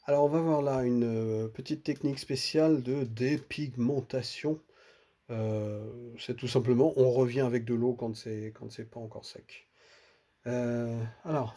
Alors on va voir là une petite technique spéciale de dépigmentation. C'est tout simplement, on revient avec de l'eau quand c'est pas encore sec. Alors,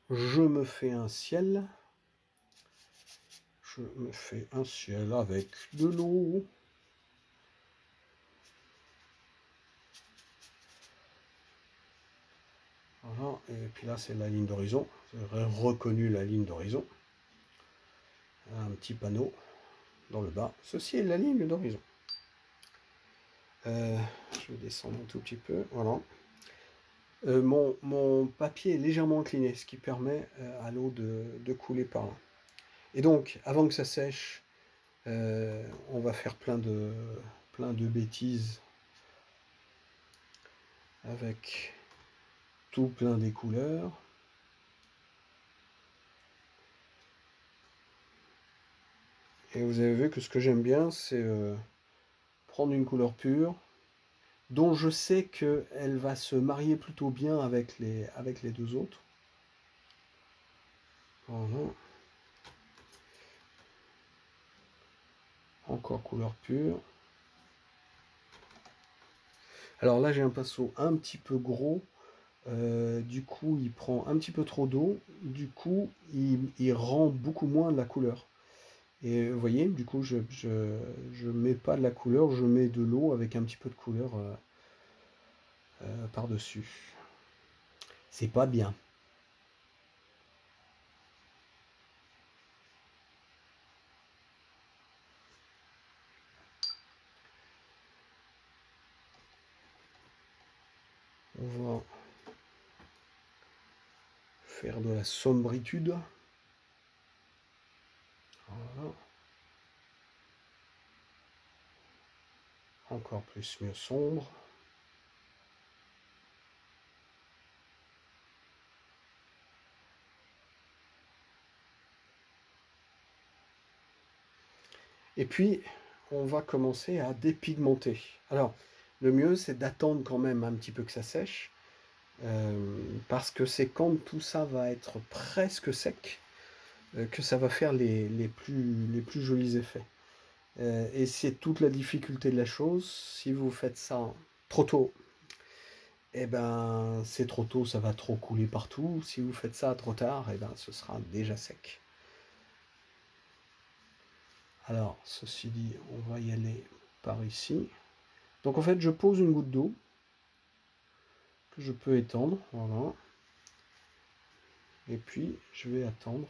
je me fais un ciel. Je me fais un ciel avec de l'eau. Voilà, et puis là c'est la ligne d'horizon. Vous aurez reconnu la ligne d'horizon. Un petit panneau dans le bas. Ceci est la ligne d'horizon. Je vais descendre un tout petit peu. Voilà. Mon papier est légèrement incliné, ce qui permet à l'eau de couler par là. Et donc, avant que ça sèche, on va faire plein de bêtises avec tout plein des couleurs. Et vous avez vu que ce que j'aime bien, c'est prendre une couleur pure, dont je sais qu'elle va se marier plutôt bien avec les deux autres. Voilà. Encore couleur pure. Alors là, j'ai un pinceau un petit peu gros. Du coup, il prend un petit peu trop d'eau. Du coup, il rend beaucoup moins de la couleur. Et vous voyez, du coup, je mets pas de la couleur, je mets de l'eau avec un petit peu de couleur par-dessus. C'est pas bien. On va faire de la sombritude. Voilà. Encore plus mieux sombre. Et puis, on va commencer à dépigmenter. Alors, le mieux, c'est d'attendre quand même un petit peu que ça sèche. Parce que c'est quand tout ça va être presque sec que ça va faire les plus jolis effets. Et c'est toute la difficulté de la chose. Si vous faites ça trop tôt, eh ben c'est trop tôt, ça va trop couler partout. Si vous faites ça trop tard, eh ben ce sera déjà sec. Alors, ceci dit, on va y aller par ici. Donc en fait, je pose une goutte d'eau que je peux étendre, voilà. Et puis, je vais attendre.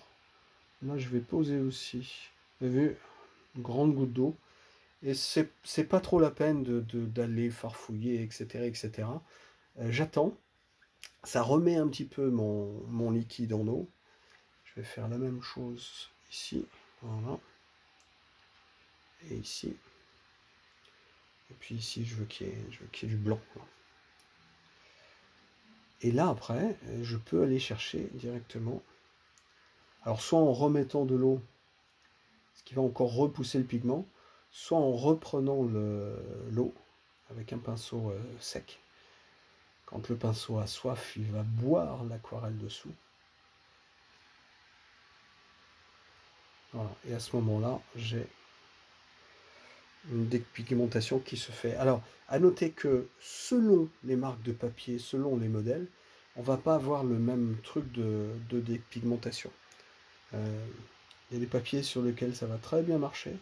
Là, je vais poser aussi, vous avez vu, une grande goutte d'eau. Et c'est pas trop la peine d'aller farfouiller, etc., etc. J'attends. Ça remet un petit peu mon liquide en eau. Je vais faire la même chose ici. Voilà. Et ici. Et puis ici, je veux qu'il y ait du blanc. Et là, après, je peux aller chercher directement. Alors, soit en remettant de l'eau, ce qui va encore repousser le pigment, soit en reprenant l'eau avec un pinceau sec. Quand le pinceau a soif, il va boire l'aquarelle dessous. Voilà. Et à ce moment-là, j'ai une dépigmentation qui se fait. Alors, à noter que selon les marques de papier, selon les modèles, on va pas avoir le même truc de dépigmentation. Il y a des papiers sur lesquels ça va très bien marcher,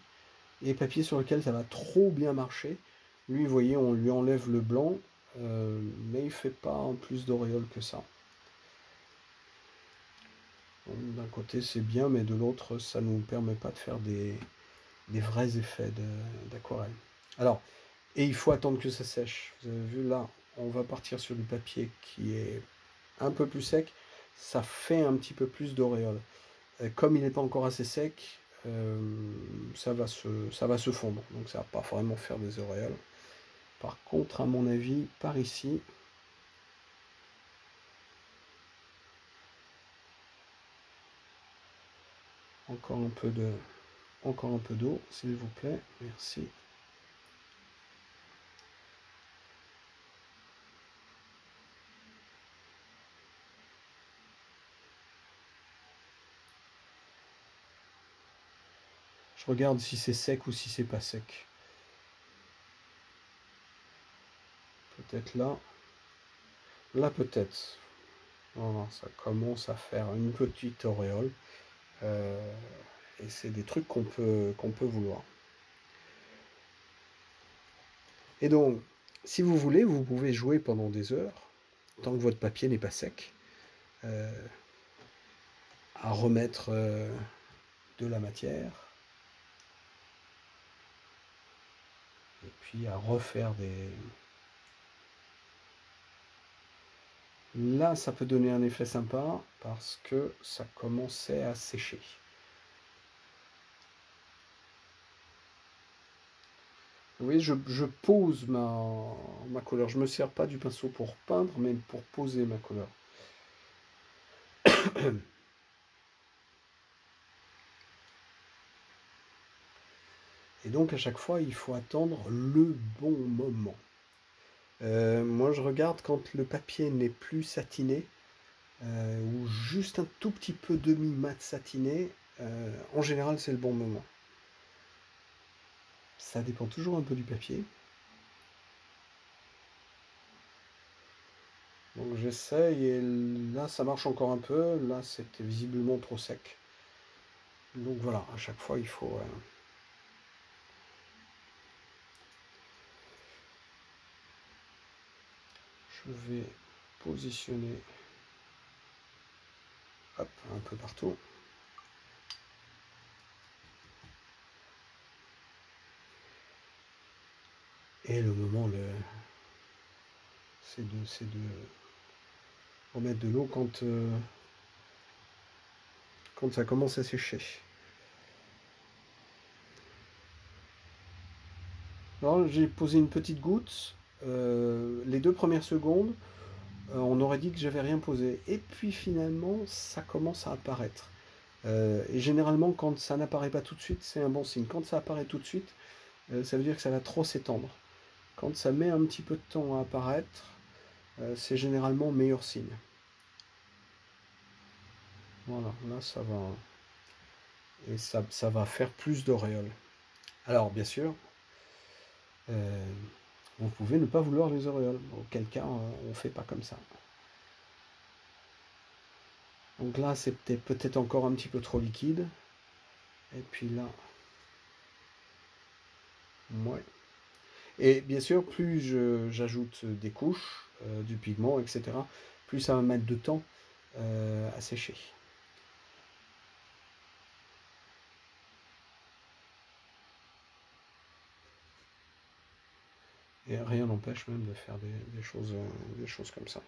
et des papiers sur lesquels ça va trop bien marcher. Lui, vous voyez, on lui enlève le blanc, mais il fait pas en plus d'auréole que ça. D'un côté, c'est bien, mais de l'autre, ça ne nous permet pas de faire des vrais effets d'aquarelle. Alors, et il faut attendre que ça sèche. Vous avez vu là, on va partir sur du papier qui est un peu plus sec. Ça fait un petit peu plus d'auréole. Comme il n'est pas encore assez sec, ça va se fondre. Donc ça va pas vraiment faire des auréoles. Par contre, à mon avis, par ici, encore un peu d'eau, s'il vous plaît. Merci. Je regarde si c'est sec ou si c'est pas sec. Peut-être là. Là peut-être. Voilà, ça commence à faire une petite auréole. Et c'est des trucs qu'on peut vouloir. Et donc, si vous voulez, vous pouvez jouer pendant des heures, tant que votre papier n'est pas sec, à remettre de la matière, et puis à refaire des... Là, ça peut donner un effet sympa, parce que ça commençait à sécher. Vous voyez, je pose ma couleur. Je ne me sers pas du pinceau pour peindre, mais pour poser ma couleur. Et donc, à chaque fois, il faut attendre le bon moment. Moi, je regarde quand le papier n'est plus satiné, ou juste un tout petit peu demi-mat satiné. En général, c'est le bon moment. Ça dépend toujours un peu du papier. Donc j'essaye, et là ça marche encore un peu, là c'était visiblement trop sec. Donc voilà, à chaque fois il faut... Je vais positionner, hop, un peu partout. Et le moment, c'est de remettre de l'eau quand ça commence à sécher. Alors j'ai posé une petite goutte, les 2 premières secondes, on aurait dit que j'avais rien posé. Et puis finalement, ça commence à apparaître. Et généralement, quand ça n'apparaît pas tout de suite, c'est un bon signe. Quand ça apparaît tout de suite, ça veut dire que ça va trop s'étendre. Quand ça met un petit peu de temps à apparaître, c'est généralement meilleur signe. Voilà, là ça va. Et ça va faire plus d'auréoles. Alors bien sûr, vous pouvez ne pas vouloir les auréoles, auquel cas on ne fait pas comme ça. Donc là c'était peut-être encore un petit peu trop liquide. Et puis là, ouais. Et bien sûr, plus j'ajoute des couches, du pigment, etc., plus ça va mettre de temps à sécher. Et rien n'empêche même de faire des choses comme ça.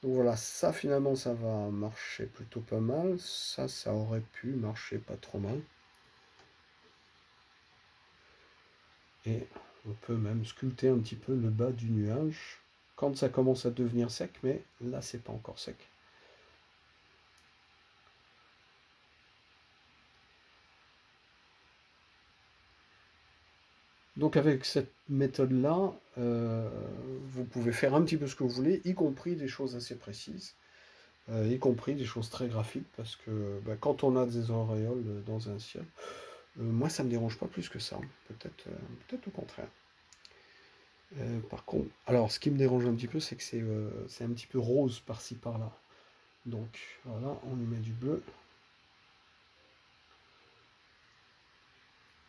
Donc voilà, ça finalement ça va marcher plutôt pas mal. Ça aurait pu marcher pas trop mal. Et on peut même sculpter un petit peu le bas du nuage quand ça commence à devenir sec, mais là c'est pas encore sec. Donc avec cette méthode-là, vous pouvez faire un petit peu ce que vous voulez, y compris des choses assez précises, y compris des choses très graphiques, parce que quand on a des auréoles dans un ciel, moi ça me dérange pas plus que ça, peut-être au contraire. Par contre, alors ce qui me dérange un petit peu, c'est que c'est un petit peu rose par-ci par-là. Donc voilà, on y met du bleu.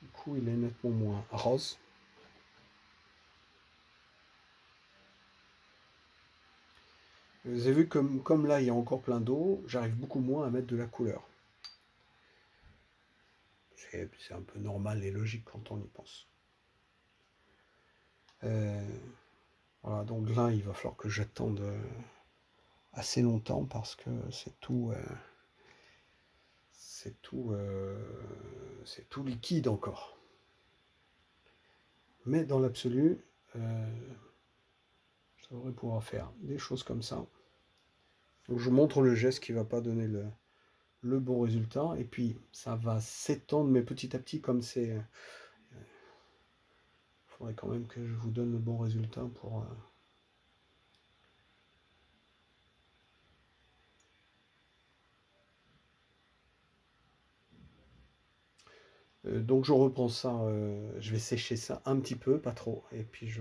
Du coup, il est nettement moins rose. Vous avez vu comme là il y a encore plein d'eau, j'arrive beaucoup moins à mettre de la couleur. C'est un peu normal et logique quand on y pense. Voilà, donc là il va falloir que j'attende assez longtemps parce que c'est tout liquide encore. Mais dans l'absolu, je devrais pouvoir faire des choses comme ça. Donc je montre le geste qui ne va pas donner le bon résultat, et puis ça va s'étendre, mais petit à petit, comme c'est... Il faudrait quand même que je vous donne le bon résultat pour... Donc je reprends ça, je vais sécher ça un petit peu, pas trop, et puis je